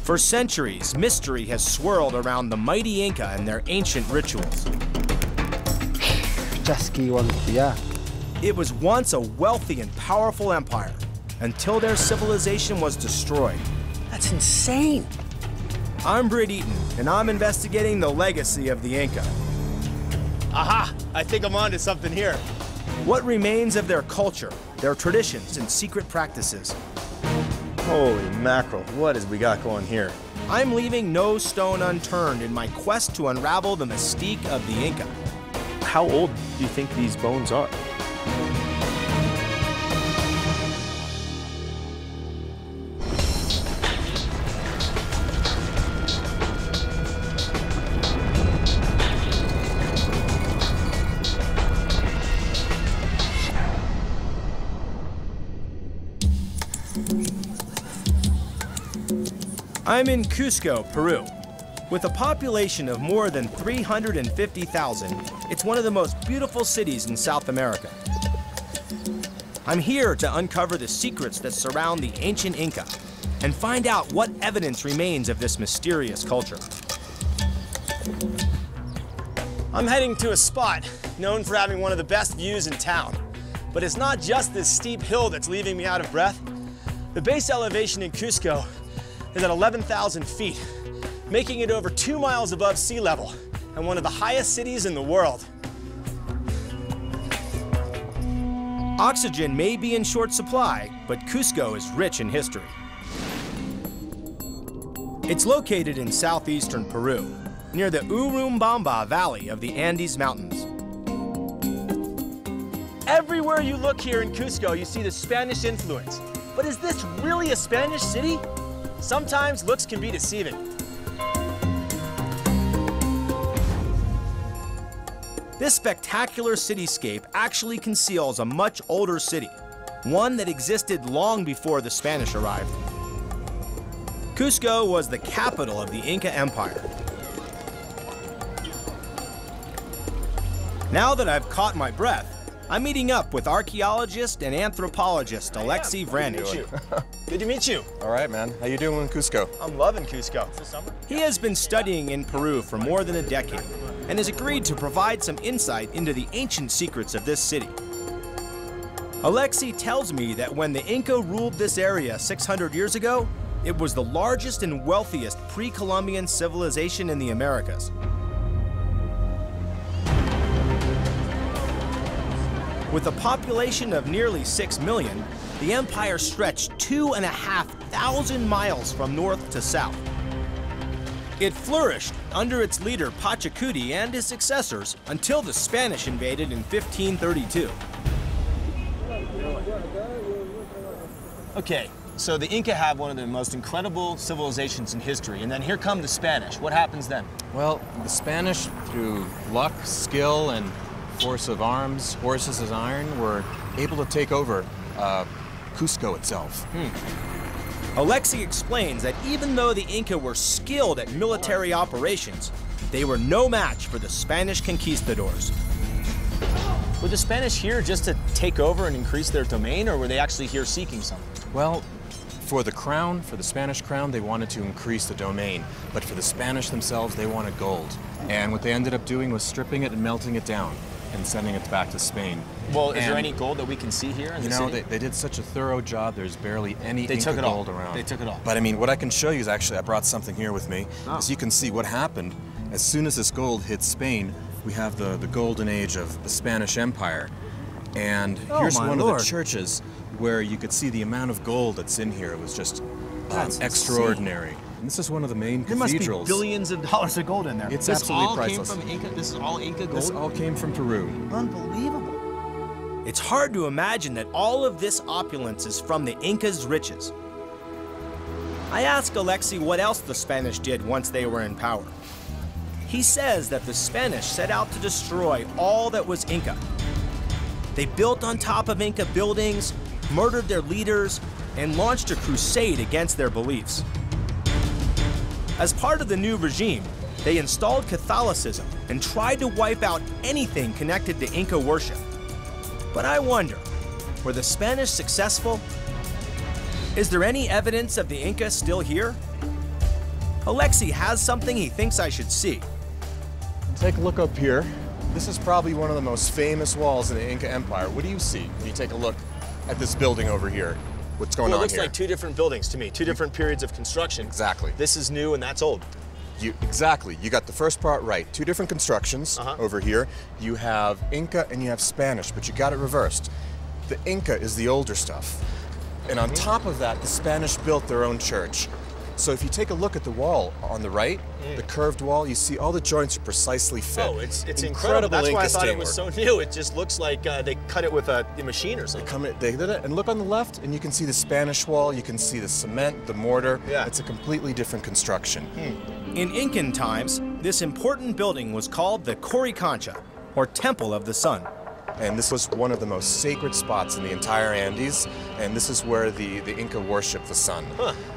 For centuries, mystery has swirled around the mighty Inca and their ancient rituals. It was once a wealthy and powerful empire until their civilization was destroyed. That's insane. I'm Britt Eaton, and I'm investigating the legacy of the Inca. Aha! I think I'm onto something here. What remains of their culture, their traditions, and secret practices? Holy mackerel, what has we got going here? I'm leaving no stone unturned in my quest to unravel the mystique of the Inca. How old do you think these bones are? I'm in Cusco, Peru. With a population of more than 350,000, it's one of the most beautiful cities in South America. I'm here to uncover the secrets that surround the ancient Inca and find out what evidence remains of this mysterious culture. I'm heading to a spot known for having one of the best views in town. But it's not just this steep hill that's leaving me out of breath. The base elevation in Cusco is at 11,000 feet, making it over 2 miles above sea level and one of the highest cities in the world. Oxygen may be in short supply, but Cusco is rich in history. It's located in southeastern Peru, near the Urubamba Valley of the Andes Mountains. Everywhere you look here in Cusco, you see the Spanish influence. But is this really a Spanish city? Sometimes looks can be deceiving. This spectacular cityscape actually conceals a much older city, one that existed long before the Spanish arrived. Cusco was the capital of the Inca Empire. Now that I've caught my breath, I'm meeting up with archaeologist and anthropologist Alexei Vranich. Good to meet you. All right, man. How you doing in Cusco? I'm loving Cusco. He has been studying in Peru for more than a decade and has agreed to provide some insight into the ancient secrets of this city. Alexei tells me that when the Inca ruled this area 600 years ago, it was the largest and wealthiest pre-Columbian civilization in the Americas. With a population of nearly 6 million, the empire stretched 2,500 miles from north to south. It flourished under its leader Pachacuti and his successors until the Spanish invaded in 1532. Okay, so the Inca have one of the most incredible civilizations in history, and then here come the Spanish. What happens then? Well, the Spanish, through luck, skill, and force of arms, horses as iron, were able to take over Cusco itself. Alexei explains that even though the Inca were skilled at military operations, they were no match for the Spanish conquistadors. Were the Spanish here just to take over and increase their domain, or were they actually here seeking something? Well, for the crown, for the Spanish crown, they wanted to increase the domain. But for the Spanish themselves, they wanted gold. And what they ended up doing was stripping it and melting it down and sending it back to Spain. Well, is there any gold that we can see here in the city? They did such a thorough job, there's barely any Inca gold around. They took it all. But I mean, what I can show you is actually, I brought something here with me. So you can see what happened. As soon as this gold hit Spain, we have the golden age of the Spanish Empire. And here's one of the churches where you could see the amount of gold that's in here. It was just extraordinary. Insane. And this is one of the main There cathedrals. must be billions of dollars of gold in there. It's absolutely priceless. This all came from Inca? This is all Inca gold? This all came from Peru. Unbelievable. It's hard to imagine that all of this opulence is from the Inca's riches. I ask Alexei what else the Spanish did once they were in power. He says that the Spanish set out to destroy all that was Inca. They built on top of Inca buildings, murdered their leaders, and launched a crusade against their beliefs. As part of the new regime, they installed Catholicism and tried to wipe out anything connected to Inca worship. But I wonder, were the Spanish successful? Is there any evidence of the Inca still here? Alexi has something he thinks I should see. Take a look up here. This is probably one of the most famous walls in the Inca Empire. What do you see when you take a look at this building over here? What's going on here? It looks like two different buildings to me, two different periods of construction. Exactly. This is new and that's old. Exactly. You got the first part right. Two different constructions over here. You have Inca and you have Spanish, but you got it reversed. The Inca is the older stuff. And on top of that, the Spanish built their own church. So if you take a look at the wall on the right, the curved wall, you see all the joints are precisely fit. Oh, it's incredible. That's why I thought it was so new. It just looks like they cut it with a machine or something. They did it, and look on the left, and you can see the Spanish wall, you can see the cement, the mortar. Yeah. It's a completely different construction. In Incan times, this important building was called the Coricancha, or Temple of the Sun. And this was one of the most sacred spots in the entire Andes, and this is where the Inca worshipped the sun.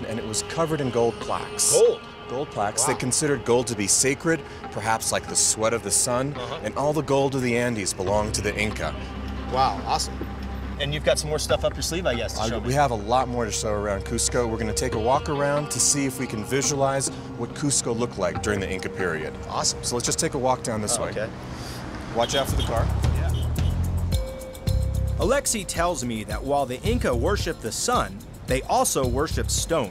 And it was covered in gold plaques. Gold? Gold plaques. Wow. They considered gold to be sacred, perhaps like the sweat of the sun, and all the gold of the Andes belonged to the Inca. Wow, awesome. And you've got some more stuff up your sleeve, I guess, to show me. We have a lot more to show around Cusco. We're going to take a walk around to see if we can visualize what Cusco looked like during the Inca period. Awesome. So let's just take a walk down this way. Okay. Watch out for the car. Alexi tells me that while the Inca worshipped the sun, they also worshipped stone.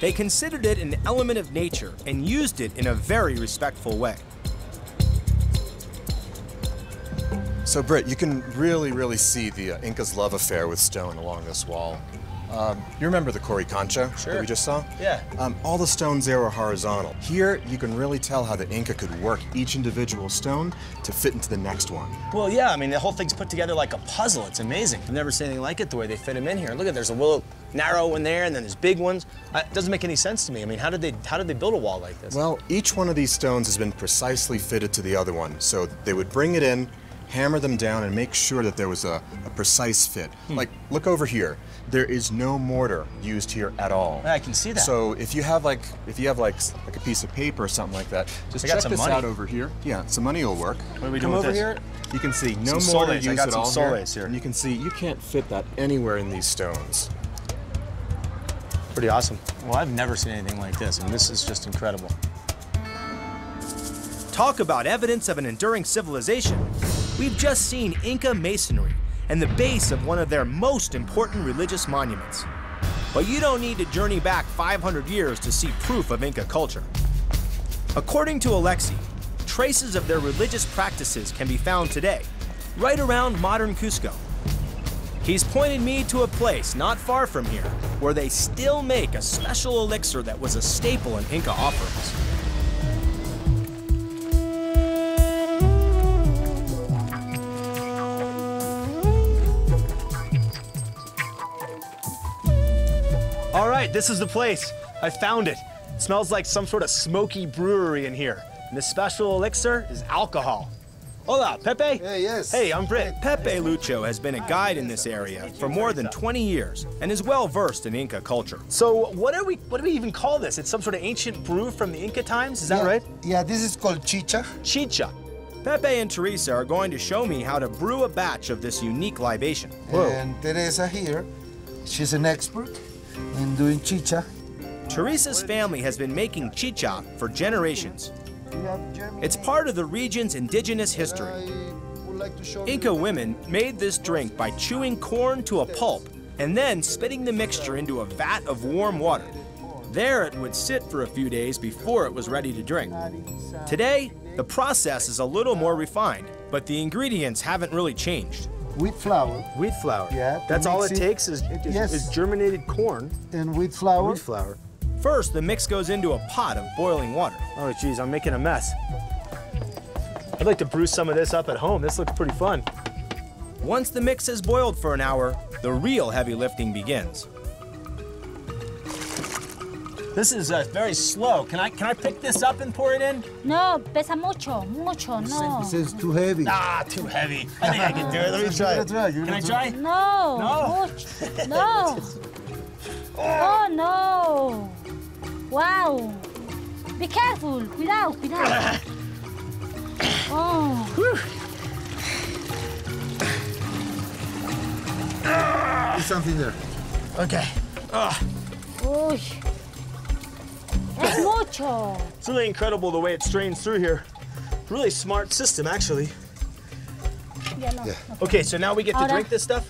They considered it an element of nature and used it in a very respectful way. So Britt, you can really see the Inca's love affair with stone along this wall. You remember the Coricancha that we just saw? Yeah. All the stones there are horizontal. Here, you can really tell how the Inca could work each individual stone to fit into the next one. Well, yeah, I mean, the whole thing's put together like a puzzle. It's amazing. I've never seen anything like it, the way they fit them in here. Look at, there's a little narrow one there, and then there's big ones. It doesn't make any sense to me. I mean, how did they build a wall like this? Well, each one of these stones has been precisely fitted to the other one. So they would bring it in, hammer them down, and make sure that there was a precise fit. Like, look over here. There is no mortar used here at all. Yeah, I can see that. So if you have like a piece of paper or something like that, just check this out over here. Yeah, some money will work. What are we Come doing with over this? here. You can see no Some mortar soles. used I got at some all soles here. And you can see you can't fit that anywhere in these stones. Pretty awesome. Well, I've never seen anything like this, and this is just incredible. Talk about evidence of an enduring civilization. We've just seen Inca masonry and the base of one of their most important religious monuments. But you don't need to journey back 500 years to see proof of Inca culture. According to Alexi, traces of their religious practices can be found today, right around modern Cusco. He's pointed me to a place not far from here where they still make a special elixir that was a staple in Inca offerings. All right, this is the place. I found it. It smells like some sort of smoky brewery in here. And this special elixir is alcohol. Hola, Pepe. Hey, yes. Hey, I'm Britt. Pepe Lucho has been a guide in this area for more than 20 years and is well versed in Inca culture. So what do we even call this? It's some sort of ancient brew from the Inca times, is that right? Yeah, this is called chicha. Chicha. Pepe and Teresa are going to show me how to brew a batch of this unique libation. Whoa. And Teresa here, she's an expert in doing chicha. Teresa's family has been making chicha for generations. It's part of the region's indigenous history. Inca women made this drink by chewing corn to a pulp and then spitting the mixture into a vat of warm water. There it would sit for a few days before it was ready to drink. Today, the process is a little more refined, but the ingredients haven't really changed. Wheat flour. Wheat flour. Yeah. That's all it mix takes is germinated corn. And wheat flour. Wheat flour. First, the mix goes into a pot of boiling water. Oh, geez, I'm making a mess. I'd like to brew some of this up at home. This looks pretty fun. Once the mix has boiled for an hour, the real heavy lifting begins. This is very slow. Can I pick this up and pour it in? No, pesa mucho, no. This is too heavy. Ah, too heavy. I think I can do it. Let me try it. Can I try? No, No. mucho, no. Oh, no. Wow. Be careful, cuidado. Oh. There's something there. Okay. Uy. Es mucho. It's really incredible the way it strains through here. Really smart system, actually. Ya no. Yeah. Okay, so now we get to Ahora. drink this stuff?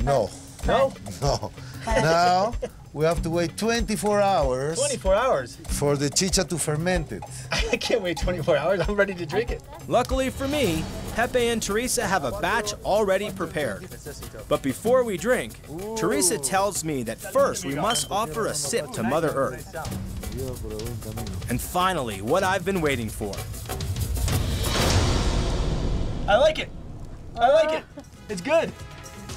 No, No? no. Now we have to wait 24 hours 24 hours. for the chicha to ferment it. I can't wait 24 hours. I'm ready to drink it. Luckily for me, Pepe and Teresa have a batch already prepared. But before we drink, Teresa tells me that first we must offer a sip to Mother Earth. And finally, what I've been waiting for. I like it. I like it. It's good.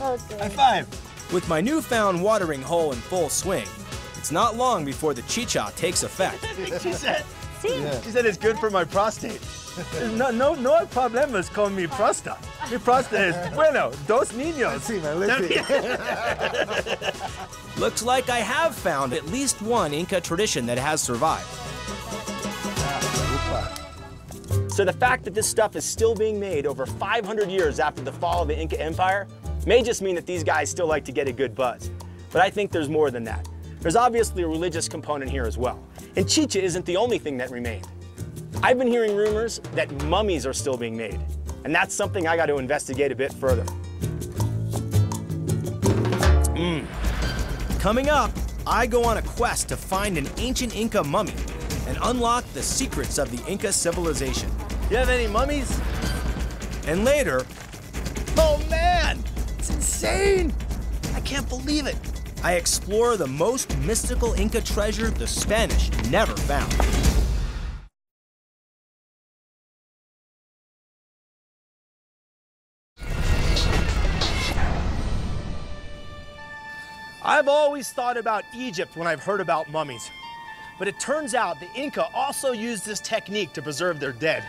Okay. High five. With my newfound watering hole in full swing, it's not long before the chicha takes effect. She said, Sí. she said it's good for my prostate. There's no problemas con mi próstata. Mi próstata es, bueno, dos niños. See, man, let's see. Looks like I have found at least one Inca tradition that has survived. So the fact that this stuff is still being made over 500 years after the fall of the Inca Empire may just mean that these guys still like to get a good buzz. But I think there's more than that. There's obviously a religious component here as well. And chicha isn't the only thing that remained. I've been hearing rumors that mummies are still being made. And that's something I got to investigate a bit further. Coming up, I go on a quest to find an ancient Inca mummy and unlock the secrets of the Inca civilization. You have any mummies? And later, Oh man, it's insane. I can't believe it. I explore the most mystical Inca treasure the Spanish never found. I've always thought about Egypt when I've heard about mummies. But it turns out the Inca also used this technique to preserve their dead.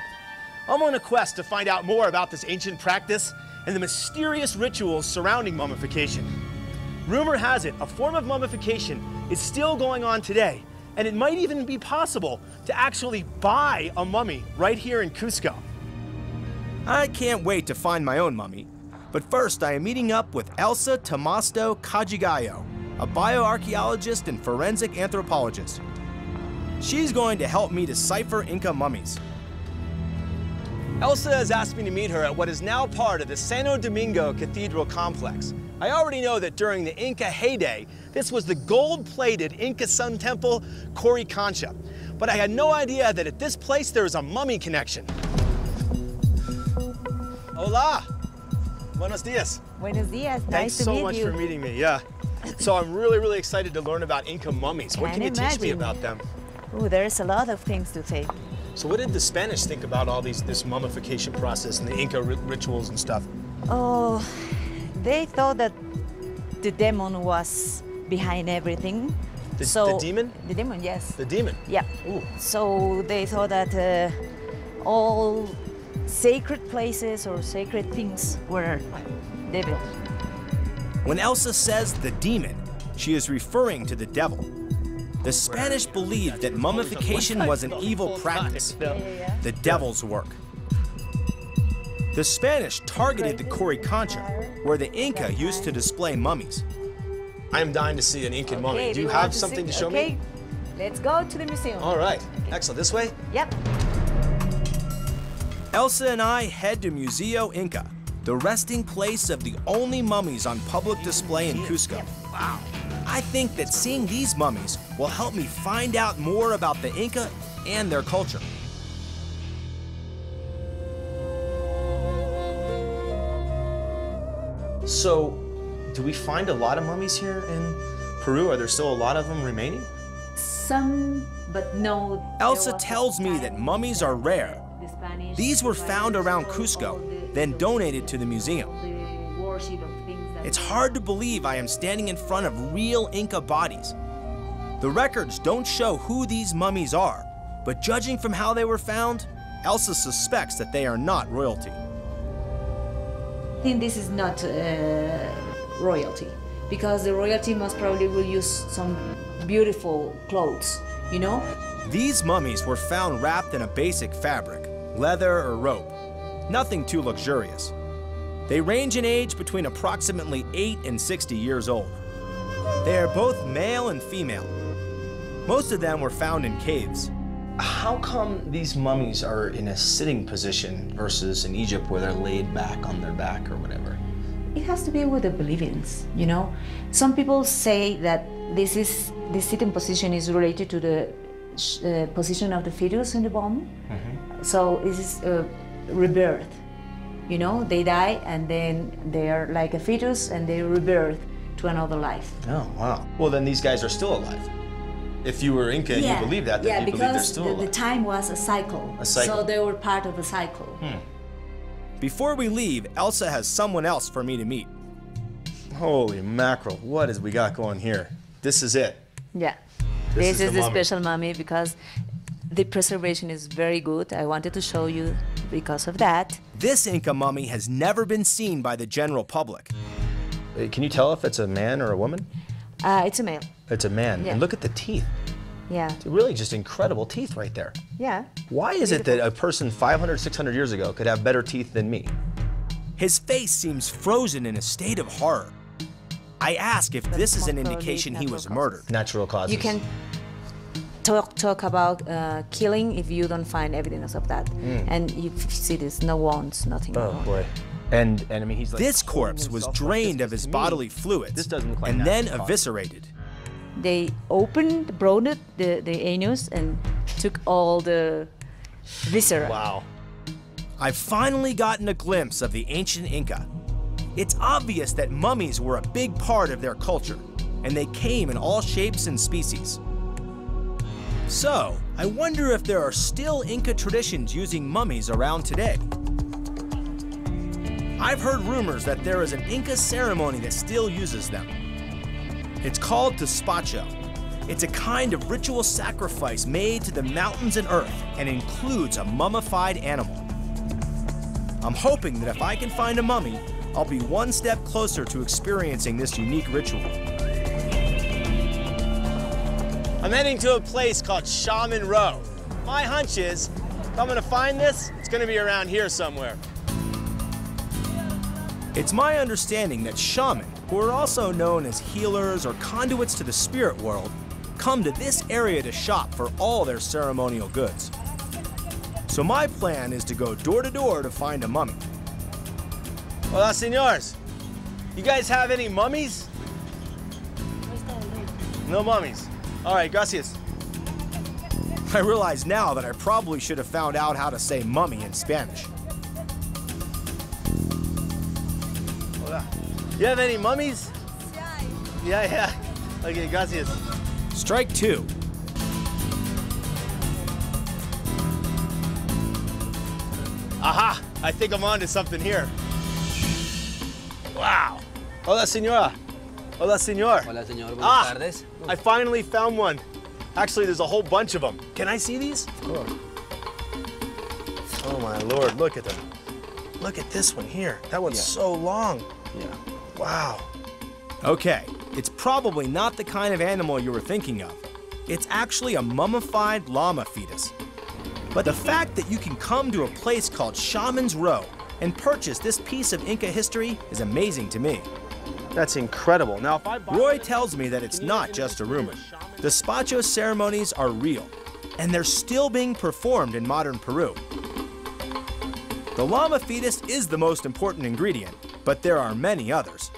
I'm on a quest to find out more about this ancient practice and the mysterious rituals surrounding mummification. Rumor has it, a form of mummification is still going on today, and it might even be possible to actually buy a mummy right here in Cusco. I can't wait to find my own mummy. But first, I am meeting up with Elsa Tomasto Cajigallo, a bioarchaeologist and forensic anthropologist. She's going to help me decipher Inca mummies. Elsa has asked me to meet her at what is now part of the Santo Domingo Cathedral complex. I already know that during the Inca heyday, this was the gold-plated Inca Sun Temple, Coricancha. But I had no idea that at this place there is a mummy connection. Hola. Buenos dias. Buenos dias. Thanks Nice to so meet much you. for meeting me, yeah. So I'm really excited to learn about Inca mummies. What can you Can't teach me imagine. about them? Ooh, there's a lot of things to say. So what did the Spanish think about all this mummification process and the Inca rituals and stuff? Oh, they thought that the demon was behind everything. The demon? The demon, yes. The demon? Yeah. Ooh. So they thought that all sacred places or sacred things were devil. When Elsa says the demon, she is referring to the devil. The Spanish believed that mummification was an evil practice, the devil's work. The Spanish targeted the Coricancha, where the Inca used to display mummies. I am dying to see an Incan mummy. Do you have something to show me? Let's go to the museum. All right. Excellent. This way? Yep. Elsa and I head to Museo Inca, the resting place of the only mummies on public display in Cusco. Wow. I think that seeing these mummies will help me find out more about the Inca and their culture. So, do we find a lot of mummies here in Peru? Are there still a lot of them remaining? Some, but no. Elsa tells me that mummies are rare. These were found around Cusco, then donated to the museum. It's hard to believe I am standing in front of real Inca bodies. The records don't show who these mummies are, but judging from how they were found, Elsa suspects that they are not royalty. I think this is not royalty, because the royalty most probably will use some beautiful clothes, you know? These mummies were found wrapped in a basic fabric, leather or rope, nothing too luxurious. They range in age between approximately 8 and 60 years old. They are both male and female. Most of them were found in caves. How come these mummies are in a sitting position versus in Egypt where they're laid back on their back or whatever? It has to be with the beliefs, you know. Some people say that the sitting position is related to the position of the fetus in the womb. So this is a rebirth. You know, they die and then they are like a fetus and they rebirth to another life. Oh, wow. Well, then these guys are still alive. If you were Inca and you believe that, then you believe they're still alive. Yeah, because the time was a cycle. A cycle. So they were part of a cycle. Before we leave, Elsa has someone else for me to meet. Holy mackerel, what is we got going here? This is it. Yeah. This This is the mummy. special mummy because the preservation is very good. I wanted to show you because of that. This Inca mummy has never been seen by the general public. Can you tell if it's a man or a woman? It's a male. It's a man. Yeah. And look at the teeth. Yeah. Really just incredible teeth right there. Yeah. Why is it that a person 500, 600 years ago could have better teeth than me? His face seems frozen in a state of horror. I ask if this is an indication he was murdered. Natural causes. You can talk about killing if you don't find evidence of that. And you see this, no wounds, nothing. Oh boy. And I mean, he's like This corpse was drained of his bodily fluids this doesn't look like and then natural causes. eviscerated. They broadened the anus and took all the viscera. Wow. I've finally gotten a glimpse of the ancient Inca. It's obvious that mummies were a big part of their culture, and they came in all shapes and species. So, I wonder if there are still Inca traditions using mummies around today. I've heard rumors that there is an Inca ceremony that still uses them. It's called despacho. It's a kind of ritual sacrifice made to the mountains and earth and includes a mummified animal. I'm hoping that if I can find a mummy, I'll be one step closer to experiencing this unique ritual. I'm heading to a place called Shaman Row. My hunch is, if I'm gonna find this, it's gonna be around here somewhere. It's my understanding that shamans, who are also known as healers or conduits to the spirit world, come to this area to shop for all their ceremonial goods. So my plan is to go door to door to find a mummy. Hola, señores. You guys have any mummies? No mummies. All right, gracias. I realize now that I probably should have found out how to say mummy in Spanish. Hola. You have any mummies? Yeah. Okay, gracias. Strike two. Aha! I think I'm onto something here. Wow. Hola, señora. Hola, señor. Hola, señor. Buenas tardes. I finally found one. Actually, there's a whole bunch of them. Can I see these? Cool. Oh my Lord, look at them. Look at this one here. That one's so long. Yeah. Wow. Okay, it's probably not the kind of animal you were thinking of. It's actually a mummified llama fetus. But the fact that you can come to a place called Shaman's Row and purchase this piece of Inca history is amazing to me. That's incredible. Now, if I buy Roy tells me that it's not just a rumor. The despacho ceremonies are real, and they're still being performed in modern Peru. The llama fetus is the most important ingredient, but there are many others.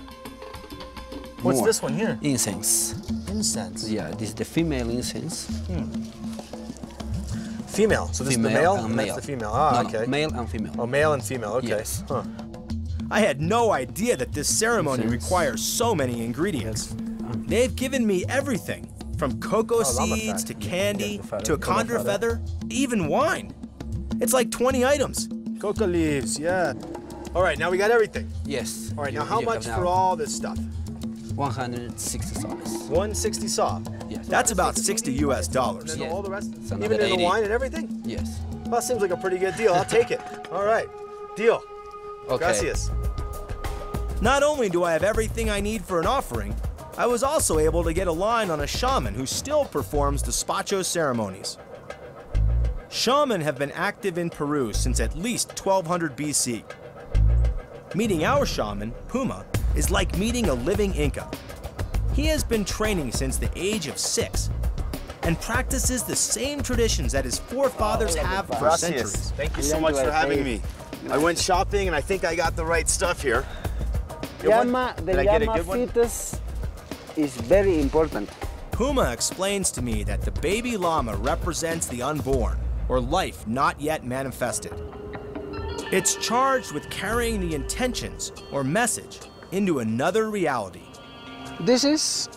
What's More. this one here? Incense. Incense. Yeah, this is the female incense. Female. So this is the male and that's the female. Ah, No, okay. male and female. Oh, male and female. Okay. Yes. Huh. I had no idea that this ceremony Incense. requires so many ingredients. They've given me everything, from cocoa llama seeds fat. to candy, Yeah, to a condor feather, even wine. It's like 20 items. Coca leaves, yeah. All right, now we got everything. Yes. All right, You- now how you much have for now all this stuff? 160 soles. 160 saw. Yes. That's about $60 US. And then Yeah. all the rest? It's Even another in the 80. wine and everything? Yes. Well, that seems like a pretty good deal. I'll take it. All right, deal. Okay. Gracias. Not only do I have everything I need for an offering, I was also able to get a line on a shaman who still performs despacho ceremonies. Shaman have been active in Peru since at least 1200 BC. Meeting our shaman, Puma, is like meeting a living Inca. He has been training since the age of 6 and practices the same traditions that his forefathers have for centuries. Thank you so much for having me. I went shopping and I think I got the right stuff here. The llama fetus is very important. Puma explains to me that the baby llama represents the unborn, or life not yet manifested. It's charged with carrying the intentions or message into another reality. This is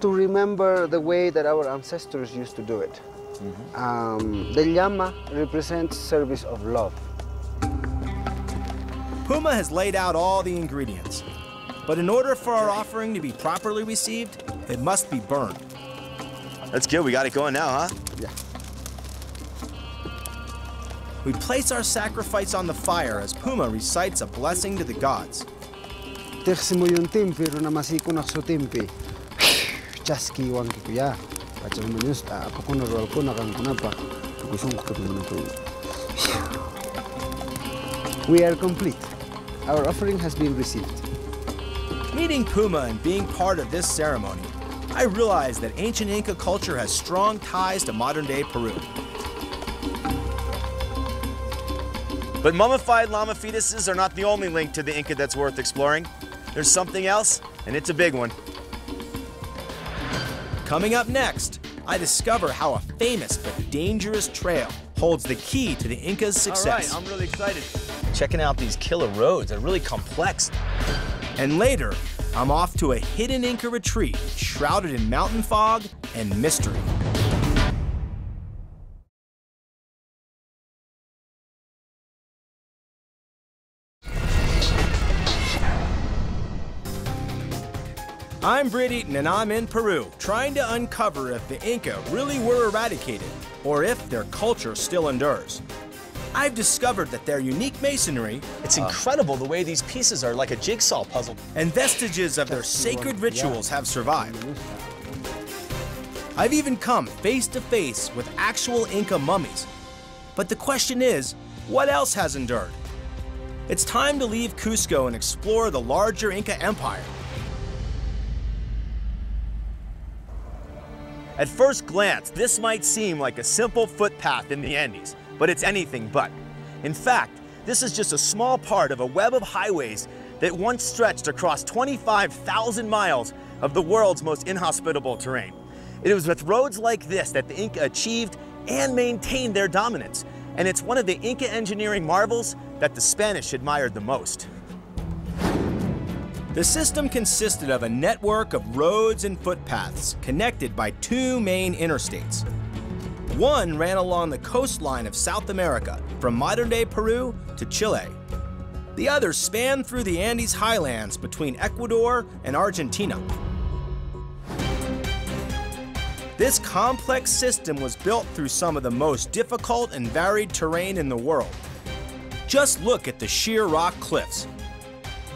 to remember the way that our ancestors used to do it. The llama represents service of love. Puma has laid out all the ingredients, but in order for our offering to be properly received, it must be burned. That's good, we got it going now, huh? Yeah. We place our sacrifice on the fire as Puma recites a blessing to the gods. Tirsi mo yung timpi, ro na masiko na so timpi. Chaski wang kikuya. Pacha mo news, ako ko na roll ko na kang kunapa. Gusong ko to. We are complete. Our offering has been received. Meeting Puma and being part of this ceremony, I realized that ancient Inca culture has strong ties to modern-day Peru. But mummified llama fetuses are not the only link to the Inca that's worth exploring. There's something else, and it's a big one. Coming up next, I discover how a famous but dangerous trail holds the key to the Inca's success. All right, I'm really excited. Checking out these killer roads, they're really complex. And later, I'm off to a hidden Inca retreat shrouded in mountain fog and mystery. I'm Britt Eaton and I'm in Peru, trying to uncover if the Inca really were eradicated or if their culture still endures. I've discovered that their unique masonry, It's incredible the way these pieces are like a jigsaw puzzle. and vestiges of their sacred rituals have survived. I've even come face to face with actual Inca mummies. But the question is, what else has endured? It's time to leave Cusco and explore the larger Inca Empire. At first glance, this might seem like a simple footpath in the Andes, but it's anything but. In fact, this is just a small part of a web of highways that once stretched across 25,000 miles of the world's most inhospitable terrain. It was with roads like this that the Inca achieved and maintained their dominance, and it's one of the Inca engineering marvels that the Spanish admired the most. The system consisted of a network of roads and footpaths connected by 2 main interstates. One ran along the coastline of South America, from modern-day Peru to Chile. The other spanned through the Andes highlands between Ecuador and Argentina. This complex system was built through some of the most difficult and varied terrain in the world. Just look at the sheer rock cliffs.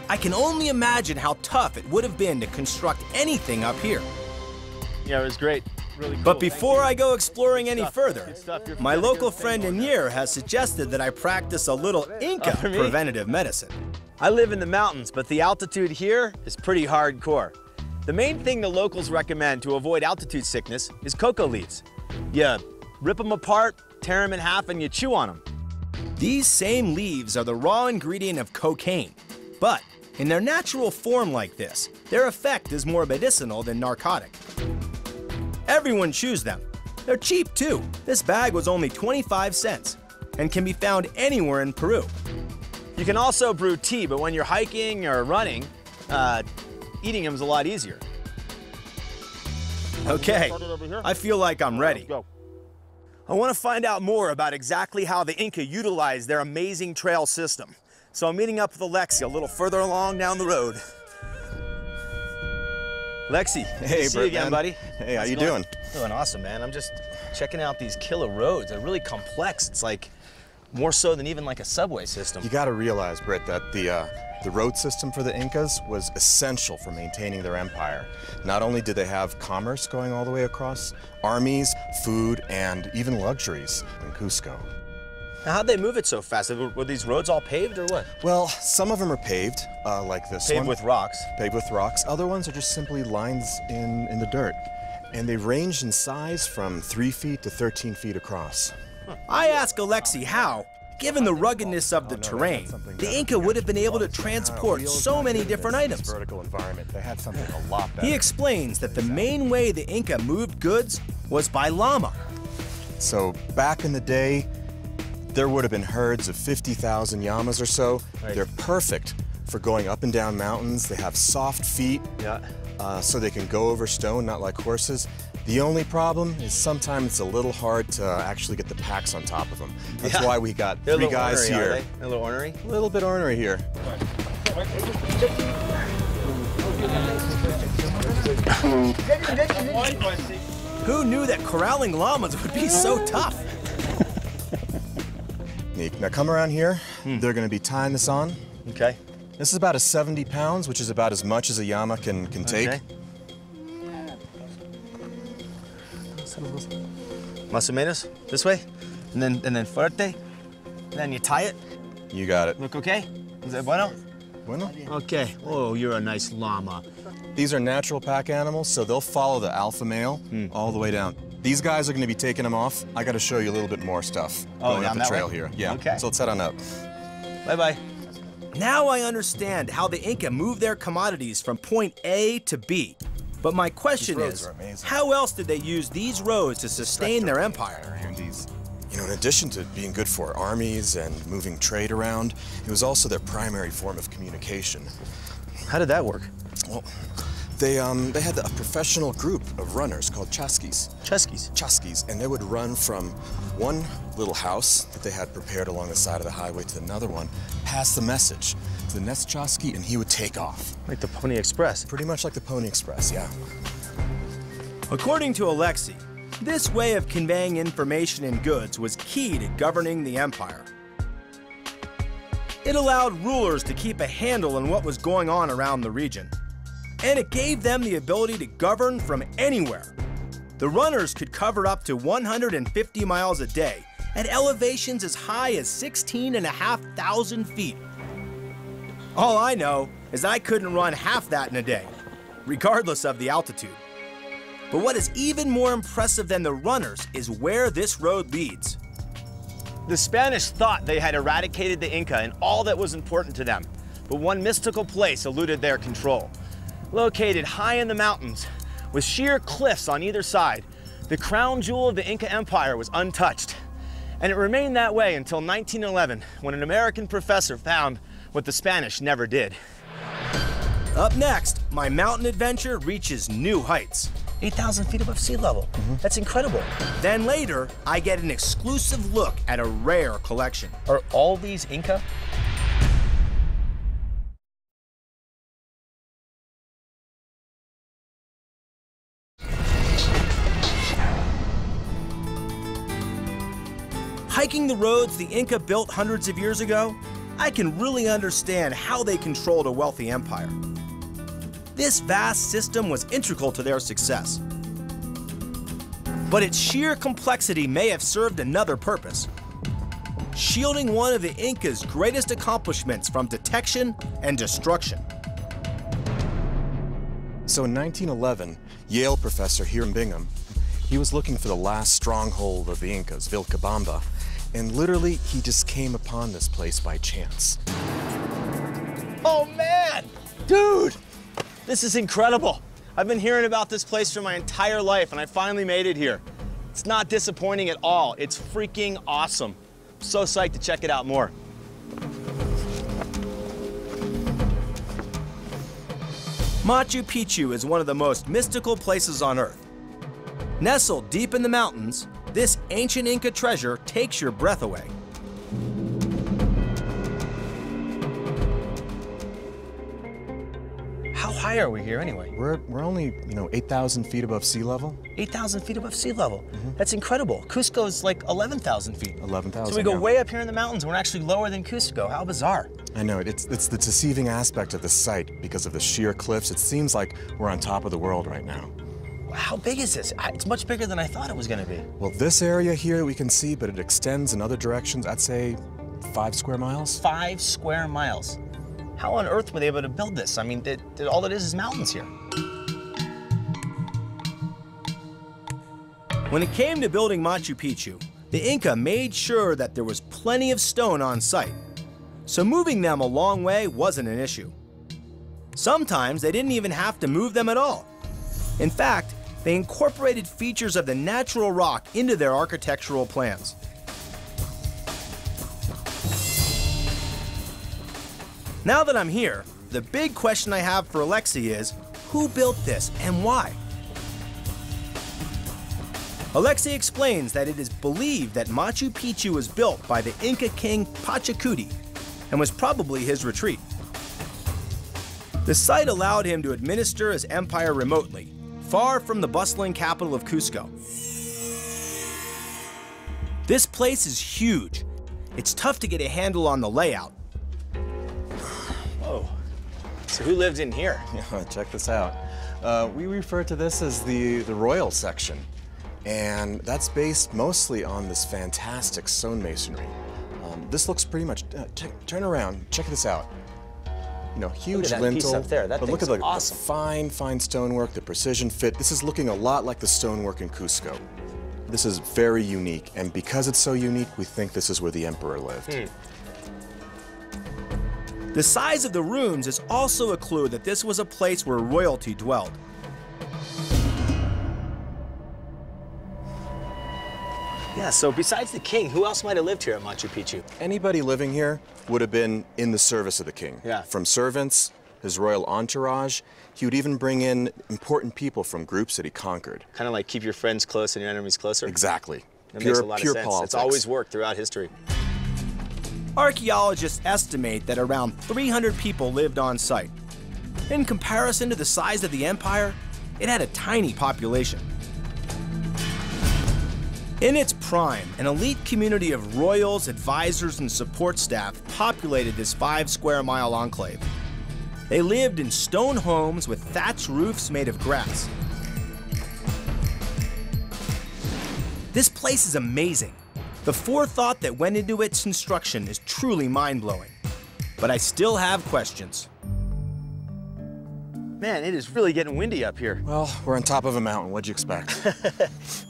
I can only imagine how tough it would have been to construct anything up here. Yeah, it was great. Really cool. But before I go exploring any further, my local friend Inyer has suggested that I practice a little Inca preventative medicine. I live in the mountains, but the altitude here is pretty hardcore. The main thing the locals recommend to avoid altitude sickness is cocoa leaves. You rip them apart, tear them in half, and you chew on them. These same leaves are the raw ingredient of cocaine, but in their natural form like this, their effect is more medicinal than narcotic. Everyone chews them. They're cheap too. This bag was only 25 cents and can be found anywhere in Peru. You can also brew tea, but when you're hiking or running, eating them is a lot easier. Okay, I feel like I'm ready. I want to find out more about exactly how the Inca utilized their amazing trail system. So I'm meeting up with Alexi a little further along down the road. Lexi, good to see you again, buddy. Hey, how you doing? Doing awesome, man. I'm just checking out these killer roads. They're really complex. It's like more so than even like a subway system. You got to realize, Britt, that the road system for the Incas was essential for maintaining their empire. Not only did they have commerce going all the way across, armies, food, and even luxuries in Cusco. Now, how'd they move it so fast? Were these roads all paved or what? Well, some of them are paved, like this one. Paved with rocks. Paved with rocks. Other ones are just simply lines in the dirt. And they ranged in size from 3 feet to 13 feet across. I ask Alexi how, given the ruggedness of the terrain, the Inca would have been able to transport so many different items. Vertical environment. They had something a lot better. He explains that the main way the Inca moved goods was by llama. So back in the day, there would have been herds of 50,000 llamas or so. Right. They're perfect for going up and down mountains. They have soft feet, so they can go over stone, not like horses. The only problem is sometimes it's a little hard to actually get the packs on top of them. That's why we got three guys ornery, here. Are they? They're a little ornery? A little bit ornery here. Who knew that corralling llamas would be so tough? Now come around here. They're going to be tying this on. Okay. This is about a 70 pounds, which is about as much as a llama can take. Okay. Más o menos, this way, and then fuerte, and then you tie it. You got it. Look okay? Is that bueno? Bueno. Okay. Oh, you're a nice llama. These are natural pack animals, so they'll follow the alpha male all the way down. These guys are going to be taking them off. I got to show you a little bit more stuff going up the trail here. Yeah. Okay. So let's head on up. Bye-bye. Now I understand how the Inca moved their commodities from point A to B. But my question is, how else did they use these roads to sustain their empire? You know, in addition to being good for armies and moving trade around, it was also their primary form of communication. How did that work? Well, they had a professional group of runners called chasquis. Chasquis, and they would run from one little house that they had prepared along the side of the highway to another one, pass the message to the next chasqui, and he would take off. Like the Pony Express. Pretty much like the Pony Express, yeah. According to Alexi, this way of conveying information and goods was key to governing the empire. It allowed rulers to keep a handle on what was going on around the region, and it gave them the ability to govern from anywhere. The runners could cover up to 150 miles a day at elevations as high as 16,500 feet. All I know is I couldn't run half that in a day, regardless of the altitude. But what is even more impressive than the runners is where this road leads. The Spanish thought they had eradicated the Inca and all that was important to them, but one mystical place eluded their control. Located high in the mountains, with sheer cliffs on either side, the crown jewel of the Inca Empire was untouched. And it remained that way until 1911, when an American professor found what the Spanish never did. Up next, my mountain adventure reaches new heights. 8,000 feet above sea level. That's incredible. Then later, I get an exclusive look at a rare collection. Are all these Inca? Hiking the roads the Inca built hundreds of years ago, I can really understand how they controlled a wealthy empire. This vast system was integral to their success. But its sheer complexity may have served another purpose, shielding one of the Inca's greatest accomplishments from detection and destruction. So in 1911, Yale professor here in Bingham, he was looking for the last stronghold of the Incas, Vilcabamba, and literally he just came upon this place by chance. Oh man, dude, this is incredible. I've been hearing about this place for my entire life and I finally made it here. It's not disappointing at all. It's freaking awesome. I'm so psyched to check it out more. Machu Picchu is one of the most mystical places on Earth. Nestled deep in the mountains, this ancient Inca treasure takes your breath away. How high are we here anyway? We're only, 8,000 feet above sea level. 8,000 feet above sea level. That's incredible. Cusco is like 11,000 feet. 11,000. So we go way up here in the mountains and we're actually lower than Cusco. How bizarre. I know, it's the deceiving aspect of the site because of the sheer cliffs. It seems like we're on top of the world right now. How big is this? It's much bigger than I thought it was going to be. Well, this area here we can see, but it extends in other directions. I'd say 5 square miles. 5 square miles. How on earth were they able to build this? I mean, all it is mountains here. When it came to building Machu Picchu, the Inca made sure that there was plenty of stone on site, so moving them a long way wasn't an issue. Sometimes they didn't even have to move them at all. In fact, they incorporated features of the natural rock into their architectural plans. Now that I'm here, the big question I have for Alexi is, who built this and why? Alexi explains that it is believed that Machu Picchu was built by the Inca king Pachacuti and was probably his retreat. The site allowed him to administer his empire remotely, far from the bustling capital of Cusco. This place is huge. It's tough to get a handle on the layout. Whoa. So who lived in here? Yeah, check this out. We refer to this as the royal section. And that's based mostly on this fantastic stonemasonry. This looks pretty much, turn around, check this out. You know, huge look at that lintel, piece up there. That but look at the awesome. fine stonework, the precision fit. This is looking a lot like the stonework in Cusco. This is very unique, and because it's so unique, we think this is where the emperor lived. The size of the rooms is also a clue that this was a place where royalty dwelled. Yeah, so besides the king, who else might have lived here at Machu Picchu? Anybody living here would have been in the service of the king. Yeah. From servants, his royal entourage, he would even bring in important people from groups that he conquered. Kind of like keep your friends close and your enemies closer? Exactly. That makes a lot of sense. Politics. It's always worked throughout history. Archaeologists estimate that around 300 people lived on site. In comparison to the size of the empire, it had a tiny population. In its prime, an elite community of royals, advisors, and support staff populated this 5 square mile enclave. They lived in stone homes with thatched roofs made of grass. This place is amazing. The forethought that went into its construction is truly mind-blowing. But I still have questions. Man, it is really getting windy up here. Well, we're on top of a mountain. What'd you expect?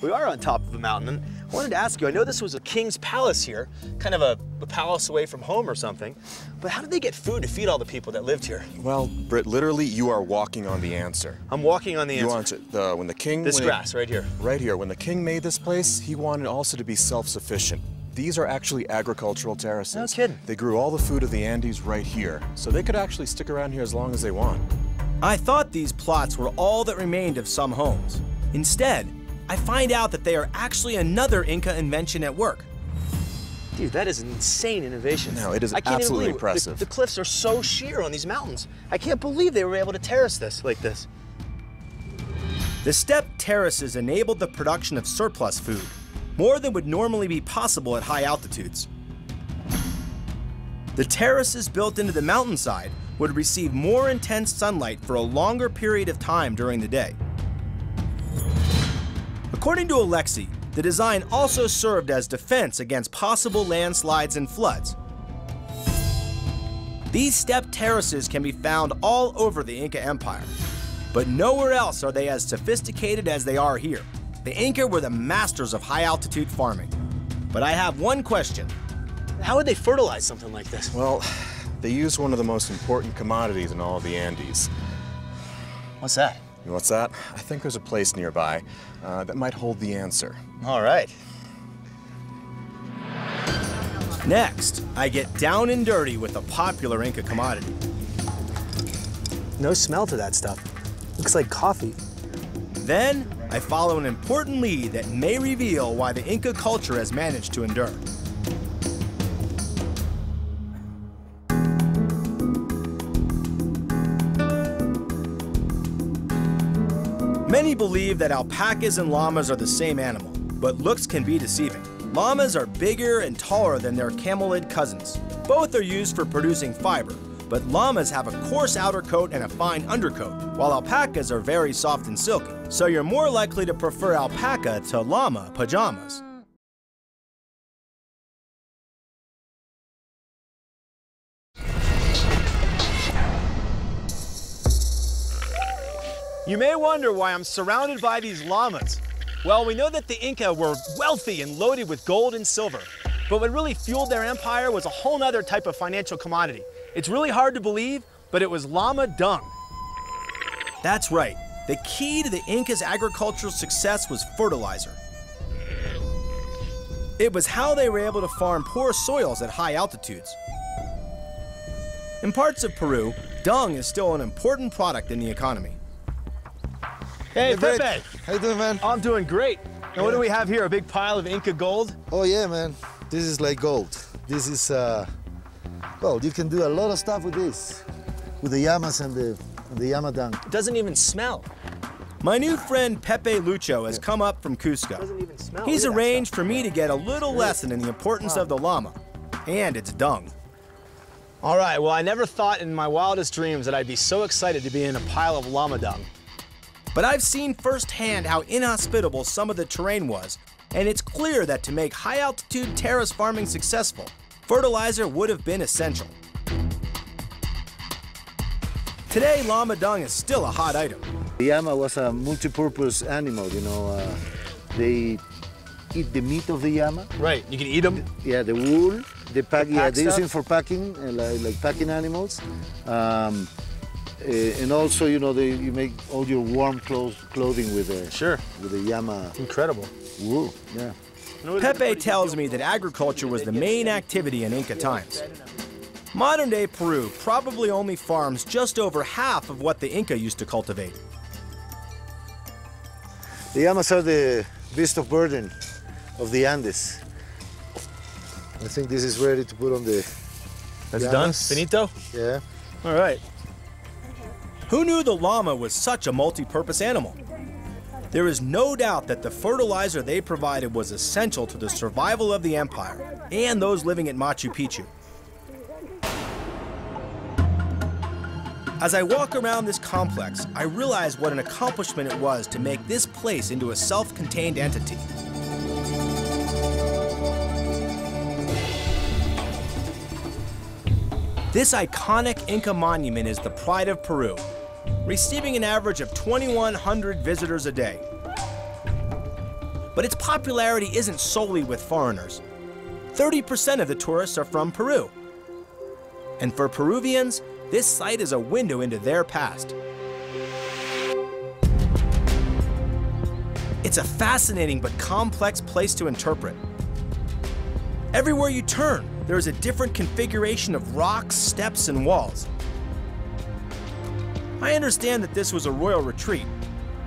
We are on top of a mountain. And I wanted to ask you, I know this was a king's palace here, kind of a palace away from home or something, but how did they get food to feed all the people that lived here? Well, Britt, literally, you are walking on the answer. I'm walking on the answer. When the king... This grass right here. Right here. When the king made this place, he wanted also to be self-sufficient. These are actually agricultural terraces. No kidding. They grew all the food of the Andes right here, so they could actually stick around here as long as they want. I thought these plots were all that remained of some homes. Instead, I find out that they are actually another Inca invention at work. Dude, that is an insane innovation. No, it is I can't absolutely even believe impressive. The cliffs are so sheer on these mountains. I can't believe they were able to terrace this like this. The stepped terraces enabled the production of surplus food, more than would normally be possible at high altitudes. The terraces built into the mountainside would receive more intense sunlight for a longer period of time during the day. According to Alexi, the design also served as defense against possible landslides and floods. These stepped terraces can be found all over the Inca Empire, but nowhere else are they as sophisticated as they are here. The Inca were the masters of high-altitude farming. But I have one question. How would they fertilize something like this? Well, they used one of the most important commodities in all of the Andes. What's that? You know what's that? I think there's a place nearby that might hold the answer. All right. Next, I get down and dirty with a popular Inca commodity. No smell to that stuff. Looks like coffee. Then, I follow an important lead that may reveal why the Inca culture has managed to endure. Many believe that alpacas and llamas are the same animal, but looks can be deceiving. Llamas are bigger and taller than their camelid cousins. Both are used for producing fiber, but llamas have a coarse outer coat and a fine undercoat, while alpacas are very soft and silky. So you're more likely to prefer alpaca to llama pajamas. You may wonder why I'm surrounded by these llamas. Well, we know that the Inca were wealthy and loaded with gold and silver. But what really fueled their empire was a whole nother type of financial commodity. It's really hard to believe, but it was llama dung. That's right. The key to the Inca's agricultural success was fertilizer. It was how they were able to farm poor soils at high altitudes. In parts of Peru, dung is still an important product in the economy. Hey, Pepe. How you doing, man? I'm doing great. Now, what do we have here? A big pile of Inca gold? Oh, yeah, man. This is like gold. This is, well, you can do a lot of stuff with this, with the llamas and the llama dung. It doesn't even smell. My new friend Pepe Lucho has come up from Cusco. He's arranged for me to get a little lesson in the importance of the llama and its dung. All right, well, I never thought in my wildest dreams that I'd be so excited to be in a pile of llama dung. But I've seen firsthand how inhospitable some of the terrain was, and it's clear that to make high-altitude terrace farming successful, fertilizer would have been essential. Today, llama dung is still a hot item. The llama was a multi-purpose animal, you know. They eat the meat of the llama. Right, you can eat them. Yeah, the wool, the pack, yeah, they use stuff. it for packing, like packing animals. And also, you know, you make all your warm clothing with the llama. Incredible. Wool, yeah. Pepe tells me that agriculture was the main activity in Inca times. Modern-day Peru probably only farms just over half of what the Inca used to cultivate. The llamas are the beast of burden of the Andes. I think this is ready to put on the That's llamas. done? Finito? Yeah. All right. Who knew the llama was such a multi-purpose animal? There is no doubt that the fertilizer they provided was essential to the survival of the empire and those living at Machu Picchu. As I walk around this complex, I realize what an accomplishment it was to make this place into a self-contained entity. This iconic Inca monument is the pride of Peru, receiving an average of 2,100 visitors a day. But its popularity isn't solely with foreigners. 30% of the tourists are from Peru. And for Peruvians, this site is a window into their past. It's a fascinating but complex place to interpret. Everywhere you turn, there is a different configuration of rocks, steps, and walls. I understand that this was a royal retreat,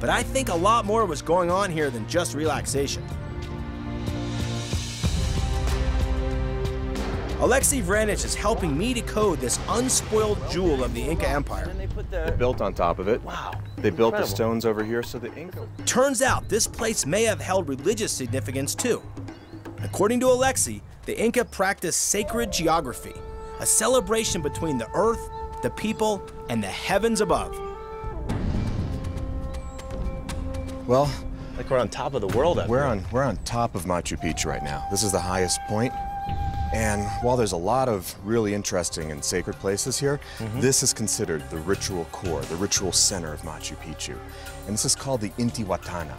but I think a lot more was going on here than just relaxation. Alexei Vranich is helping me decode this unspoiled jewel of the Inca Empire. They built on top of it. Wow. They built the stones over here, so the Inca... Turns out this place may have held religious significance too. According to Alexei, the Inca practiced sacred geography, a celebration between the earth, the people, and the heavens above. Well, Like we're on top of the world up we're here. on top of Machu Picchu right now. This is the highest point. And while there's a lot of really interesting and sacred places here, this is considered the ritual core, the ritual center of Machu Picchu. And this is called the Intihuatana,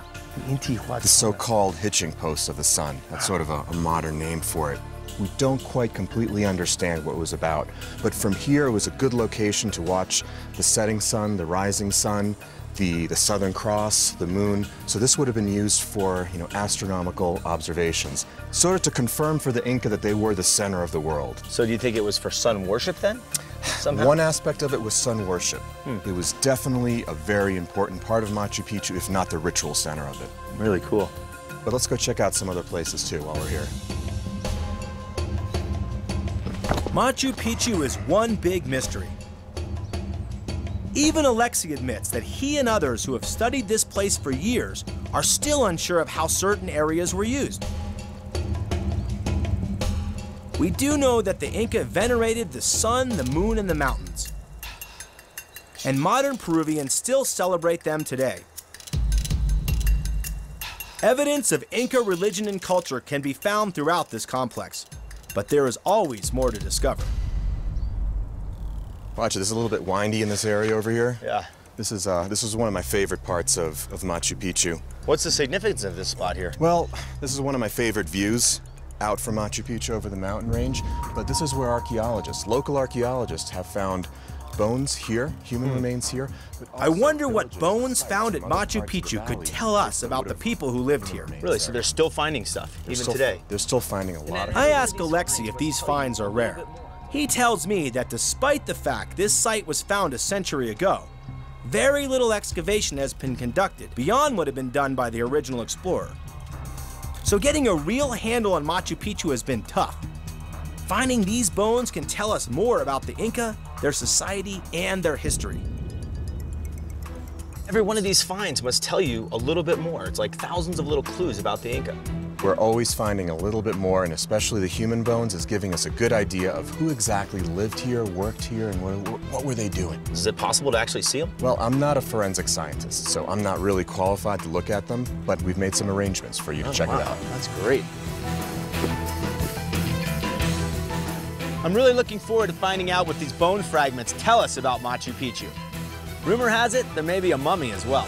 the so-called hitching post of the sun. That's sort of a modern name for it. We don't quite completely understand what it was about, but from here it was a good location to watch the setting sun, the rising sun, the Southern Cross, the moon. So this would have been used for, astronomical observations, sort of to confirm for the Inca that they were the center of the world. So do you think it was for sun worship then? Somehow? One aspect of it was sun worship. It was definitely a very important part of Machu Picchu, if not the ritual center of it. Really cool. But let's go check out some other places too while we're here. Machu Picchu is one big mystery. Even Alexei admits that he and others who have studied this place for years are still unsure of how certain areas were used. We do know that the Inca venerated the sun, the moon, and the mountains. And modern Peruvians still celebrate them today. Evidence of Inca religion and culture can be found throughout this complex, but there is always more to discover. Watch it, this is a little bit windy in this area over here. Yeah. This is one of my favorite parts of Machu Picchu. What's the significance of this spot here? Well, this is one of my favorite views out from Machu Picchu over the mountain range, but this is where local archaeologists have found bones here, human remains here. I wonder what bones found at Machu Picchu could tell us about the people who lived here. Really, so they're still finding stuff, even today? They're still finding a lot of I asked Alexei if these finds are rare. He tells me that despite the fact this site was found a century ago, very little excavation has been conducted beyond what had been done by the original explorer. So getting a real handle on Machu Picchu has been tough. Finding these bones can tell us more about the Inca, their society, and their history. Every one of these finds must tell you a little bit more. It's like thousands of little clues about the Inca. We're always finding a little bit more, and especially the human bones is giving us a good idea of who exactly lived here, worked here, and what were they doing. Is it possible to actually see them? Well, I'm not a forensic scientist, so I'm not really qualified to look at them, but we've made some arrangements for you to check it out. That's great. I'm really looking forward to finding out what these bone fragments tell us about Machu Picchu. Rumor has it there may be a mummy as well.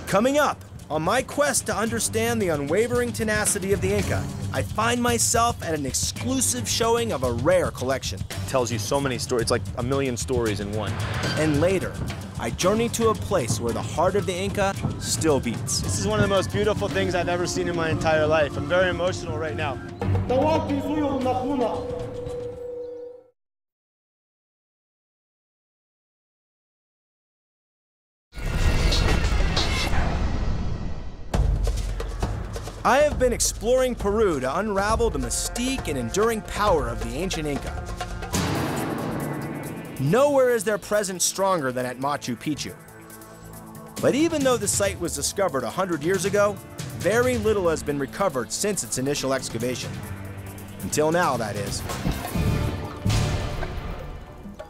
Coming up, on my quest to understand the unwavering tenacity of the Inca, I find myself at an exclusive showing of a rare collection. Tells you so many stories. It's like a million stories in one. And later, I journey to a place where the heart of the Inca still beats. This is one of the most beautiful things I've ever seen in my entire life. I'm very emotional right now. I have been exploring Peru to unravel the mystique and enduring power of the ancient Inca. Nowhere is their presence stronger than at Machu Picchu. But even though the site was discovered 100 years ago, very little has been recovered since its initial excavation. Until now, that is.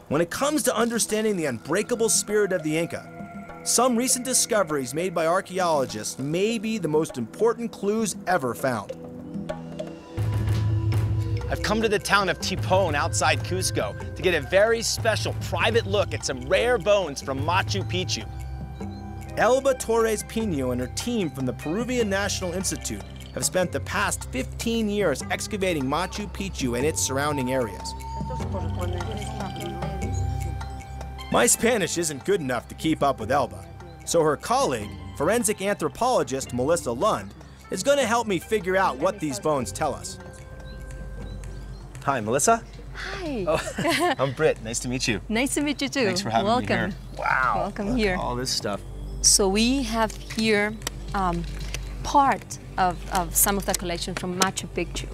When it comes to understanding the unbreakable spirit of the Inca, some recent discoveries made by archaeologists may be the most important clues ever found. I've come to the town of Tipon outside Cusco to get a very special private look at some rare bones from Machu Picchu. Elba Torres Pino and her team from the Peruvian National Institute have spent the past 15 years excavating Machu Picchu and its surrounding areas. My Spanish isn't good enough to keep up with Elba, so her colleague, forensic anthropologist Melissa Lund, is going to help me figure out what these bones tell us. Hi, Melissa. Hi. Oh, I'm Britt. Nice to meet you. Nice to meet you too. Thanks for having me here. Wow. Welcome here. All this stuff. So we have here part of some of the collection from Machu Picchu.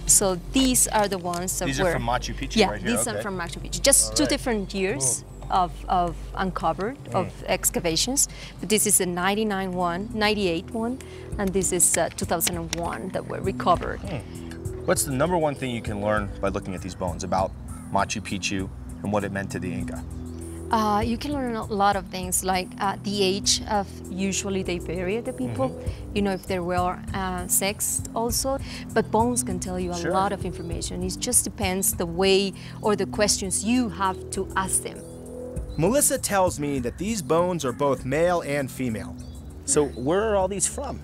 So these are the ones that These are from Machu Picchu right here? Yeah, these are from Machu Picchu. Just two different years of uncovered, of excavations. But this is the 98 one, and this is 2001 that were recovered. What's the number one thing you can learn by looking at these bones about Machu Picchu and what it meant to the Inca? You can learn a lot of things, like the age of usually they bury the people. You know, if they were sexed also. But bones can tell you a lot of information. It just depends the way or the questions you have to ask them. Melissa tells me that these bones are both male and female. So where are all these from?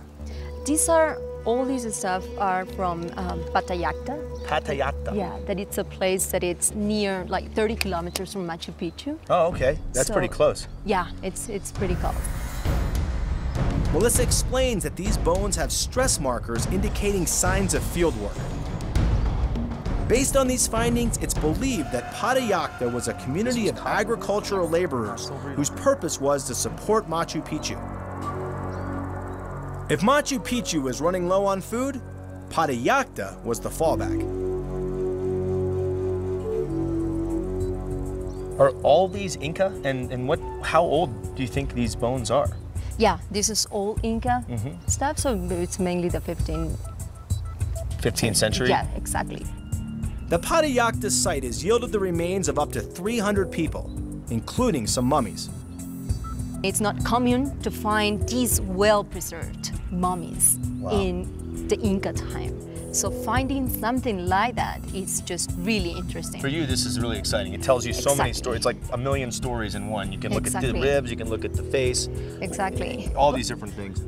All these stuff are from Patayacta. Patayacta? Yeah, that it's a place that it's near, like 30 kilometers from Machu Picchu. Oh, okay. That's pretty close. Yeah, it's pretty close. Melissa explains that these bones have stress markers indicating signs of fieldwork. Based on these findings, it's believed that Patayacta was a community of agricultural laborers whose purpose was to support Machu Picchu. If Machu Picchu was running low on food, Patayacta was the fallback. Are all these Inca? And how old do you think these bones are? Yeah, this is all Inca stuff, so it's mainly the 15th 15th century? Yeah, exactly. The Patayacta site has yielded the remains of up to 300 people, including some mummies. It's not common to find these well-preserved mummies in the Inca time. So finding something like that is just really interesting. For you, this is really exciting. It tells you so many stories. It's like a million stories in one. You can look at the ribs, you can look at the face. Exactly. All these different things.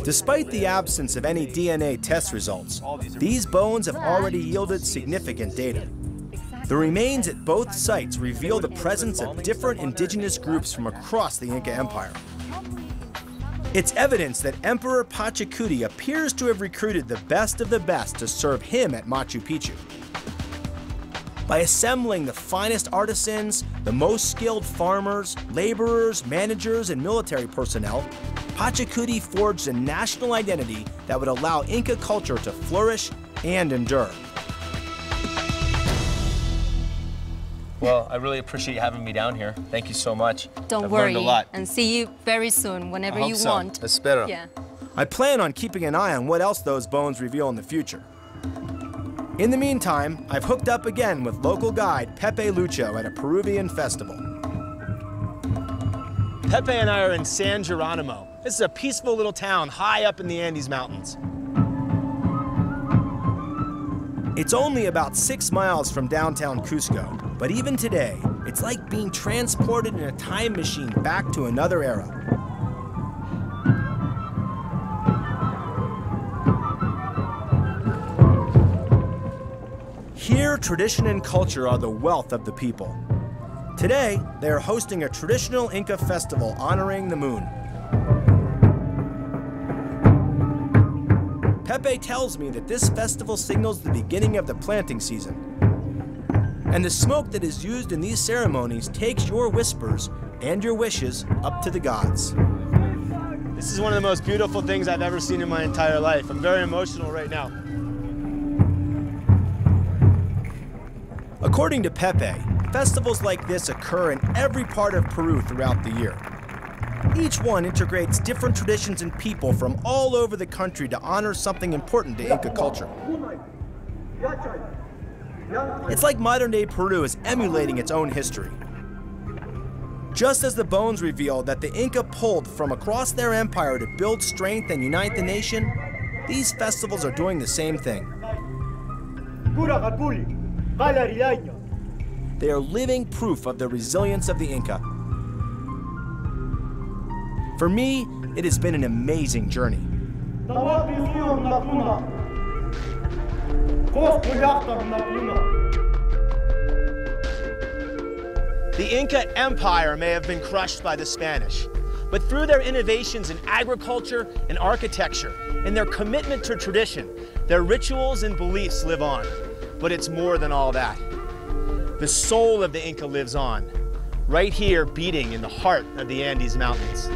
Despite the absence of any DNA test results, these bones have already yielded significant data. The remains at both sites reveal the presence of different indigenous groups from across the Inca Empire. It's evidence that Emperor Pachacuti appears to have recruited the best of the best to serve him at Machu Picchu. By assembling the finest artisans, the most skilled farmers, laborers, managers, and military personnel, Pachacuti forged a national identity that would allow Inca culture to flourish and endure. Well, I really appreciate you having me down here. Thank you so much. Don't I've worry, learned a lot. and see you very soon, whenever you want. Espero. Yeah. I plan on keeping an eye on what else those bones reveal in the future. In the meantime, I've hooked up again with local guide Pepe Lucho at a Peruvian festival. Pepe and I are in San Geronimo. This is a peaceful little town high up in the Andes Mountains. It's only about 6 miles from downtown Cusco, but even today, it's like being transported in a time machine back to another era. Here, tradition and culture are the wealth of the people. Today, they are hosting a traditional Inca festival honoring the moon. Pepe tells me that this festival signals the beginning of the planting season. And the smoke that is used in these ceremonies takes your whispers and your wishes up to the gods. This is one of the most beautiful things I've ever seen in my entire life. I'm very emotional right now. According to Pepe, festivals like this occur in every part of Peru throughout the year. Each one integrates different traditions and people from all over the country to honor something important to Inca culture. It's like modern-day Peru is emulating its own history. Just as the bones reveal that the Inca pulled from across their empire to build strength and unite the nation, these festivals are doing the same thing. They are living proof of the resilience of the Inca. For me, it has been an amazing journey. The Inca Empire may have been crushed by the Spanish, but through their innovations in agriculture and architecture and their commitment to tradition, their rituals and beliefs live on. But it's more than all that. The soul of the Inca lives on, right here beating in the heart of the Andes Mountains.